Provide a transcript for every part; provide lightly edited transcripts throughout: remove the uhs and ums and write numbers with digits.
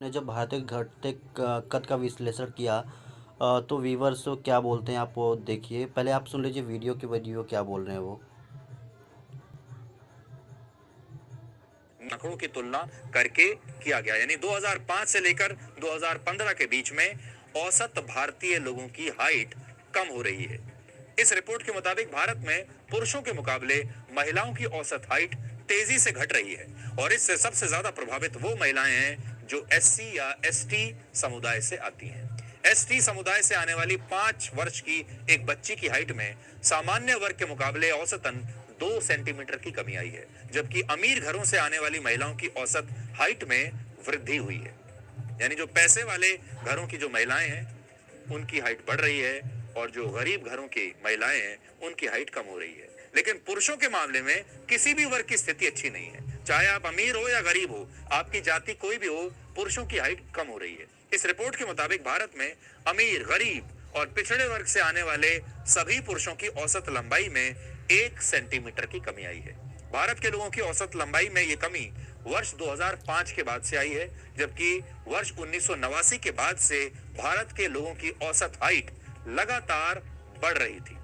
ने जब भारतीय घटते कद का विश्लेषण किया तो व्यूवर्स क्या बोलते हैं आप वो देखिए। पहले आप सुन लीजिए वीडियो क्या बोल रहे हैं वो। आंकड़ों की तुलना करके किया गया, यानी 2005 से लेकर 2015 के बीच में औसत भारतीय लोगों की हाइट कम हो रही है। इस रिपोर्ट के मुताबिक भारत में पुरुषों के मुकाबले महिलाओं की औसत हाइट तेजी से घट रही है और इससे सबसे ज्यादा प्रभावित वो महिलाएं हैं जो एससी या एसटी समुदाय से आती हैं। एसटी समुदाय से आने वाली 5 वर्ष की एक बच्ची की हाइट में सामान्य वर्ग के मुकाबले औसतन 2 सेंटीमीटर की कमी आई है, जबकि अमीर घरों से आने वाली महिलाओं की औसत हाइट में वृद्धि हुई है। यानी जो पैसे वाले घरों की जो महिलाएं हैं उनकी हाइट बढ़ रही है और जो गरीब घरों की महिलाएं हैं उनकी हाइट कम हो रही है। लेकिन पुरुषों के मामले में किसी भी वर्ग की स्थिति अच्छी नहीं है, चाहे आप अमीर हो या गरीब हो, आपकी जाति कोई भी हो, पुरुषों की हाइट कम हो रही है। इस रिपोर्ट के मुताबिक भारत में अमीर, गरीब और पिछड़े वर्ग से आने वाले सभी पुरुषों की औसत लंबाई में 1 सेंटीमीटर की कमी आई है। भारत के लोगों की औसत लंबाई में ये कमी वर्ष 2005 के बाद से आई है, जबकि वर्ष 1989 के बाद से भारत के लोगों की औसत हाइट लगातार बढ़ रही थी।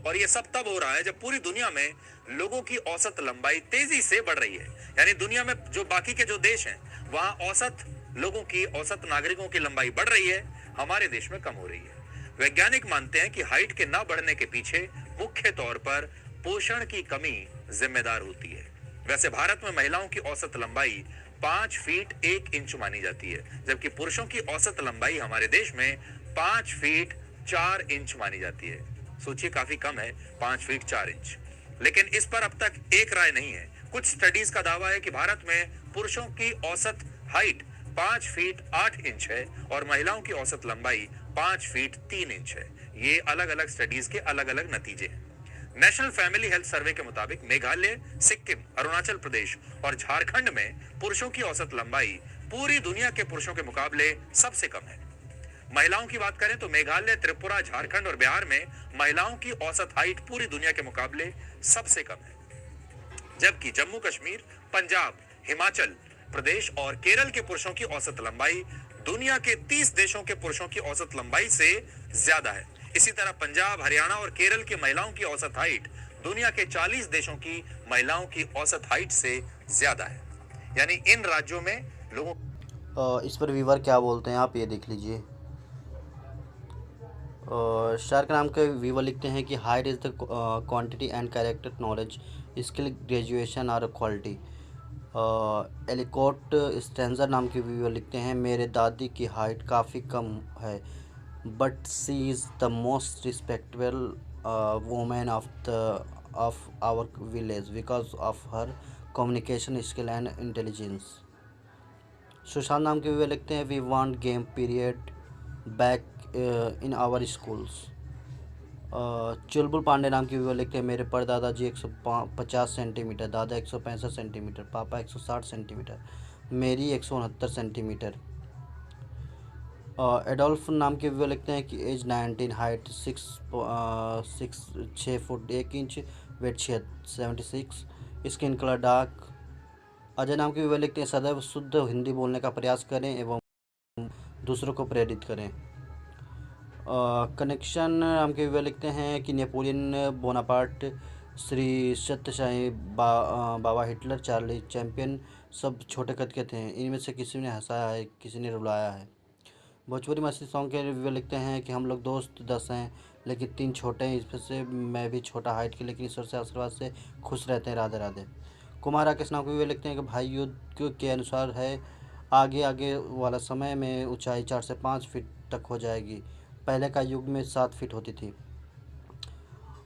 और ये सब तब हो रहा है जब पूरी दुनिया में लोगों की औसत लंबाई तेजी से बढ़ रही है। यानी दुनिया में जो बाकी के जो देश हैं वहां औसत लोगों की, औसत नागरिकों की लंबाई बढ़ रही है, हमारे देश में कम हो रही है। वैज्ञानिक मानते हैं कि हाइट के ना बढ़ने के पीछे मुख्य तौर पर पोषण की कमी जिम्मेदार होती है। वैसे भारत में महिलाओं की औसत लंबाई 5 फीट 1 इंच मानी जाती है, जबकि पुरुषों की औसत लंबाई हमारे देश में 5 फीट 4 इंच मानी जाती है। सोचिए, काफी कम है 5 फीट 4 इंच। लेकिन इस पर अब तक एक राय नहीं है। कुछ स्टडीज का दावा है कि भारत में पुरुषों की औसत हाइट 5 फीट 8 इंच है और महिलाओं की औसत लंबाई 5 फीट 3 इंच है। ये अलग अलग स्टडीज के अलग अलग नतीजे हैं। नेशनल फैमिली हेल्थ सर्वे के मुताबिक मेघालय, सिक्किम, अरुणाचल प्रदेश और झारखंड में पुरुषों की औसत लंबाई पूरी दुनिया के पुरुषों के मुकाबले सबसे कम है। महिलाओं की बात करें तो मेघालय, त्रिपुरा, झारखंड और बिहार में महिलाओं की औसत हाइट पूरी दुनिया के मुकाबले सबसे कम है, जबकि जम्मू कश्मीर, पंजाब, हिमाचल प्रदेश और केरल के पुरुषों की औसत लंबाई दुनिया के 30 देशों के पुरुषों की औसत लंबाई से ज्यादा है। इसी तरह पंजाब, हरियाणा और केरल की महिलाओं की औसत हाइट दुनिया के 40 देशों की महिलाओं की औसत हाइट से ज्यादा है। यानी इन राज्यों में लोगों इस पर व्यूवर क्या बोलते हैं आप ये देख लीजिए। शार्क नाम के व्यूवर लिखते हैं कि height is the quantity and character knowledge skill graduation और क्वालिटी। एलिकोट स्टेंजर नाम के व्यूवर लिखते हैं मेरे दादी की हाइट काफ़ी कम है but she is the most respectable women of our village because of her communication skill and intelligence. Sushant नाम के व्यूवर लिखते हैं we want game period back in our schools. Chulbul Pandey नाम की व्यूवर लिखते हैं मेरे परदादा जी 150 सेंटीमीटर, दादा 165 सेंटीमीटर, पापा 160 सेंटीमीटर, मेरी 169 सेंटीमीटर। एडोल्फ नाम के व्यूवर लिखते हैं कि age 19, height 6 foot 1 inch, weight 76, skin colour dark. Ajay नाम के व्यूवर लिखते हैं सदैव शुद्ध हिंदी बोलने का प्रयास करें एवं दूसरों को प्रेरित करें। कनेक्शन हम के व्यूवर लिखते हैं कि नेपोलियन बोनापार्ट, श्री सत्यसाई बाबा हिटलर, चार्ली चैंपियन सब छोटे कद के थे, इनमें से किसी ने हंसाया है, किसी ने रुलाया है। भोजपुरी मछली सॉन्ग के रिव्यू लिखते हैं कि हम लोग दोस्त 10 हैं लेकिन 3 छोटे हैं, इसमें से मैं भी छोटा हाइट के, लेकिन ईश्वर से आशीर्वाद से खुश रहते हैं, राधे राधे। कुमार राकेश नाम के रिव्यू लिखते हैं कि भाई युद्ध के अनुसार है आगे आगे वाला समय में ऊंचाई 4 से 5 फीट तक हो जाएगी, पहले का युग में 7 फीट होती थी।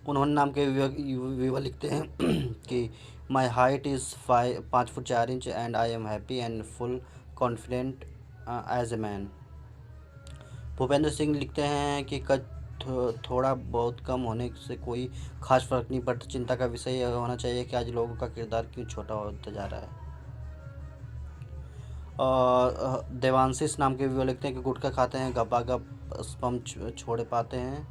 उन्होंने नाम के विवर लिखते हैं कि my height is 5 foot 4 inch and I am happy and full confident as a man. Bhupendra Singh लिखते हैं कि थोड़ा बहुत कम होने से कोई खास फर्क नहीं पड़ता, चिंता का विषय यह होना चाहिए कि आज लोगों का किरदार क्यों छोटा होता जा रहा है। देवांशीष नाम के व्यूअर लिखते हैं कि गुटखा खाते हैं, गपा गप स्पम छोड़े पाते हैं,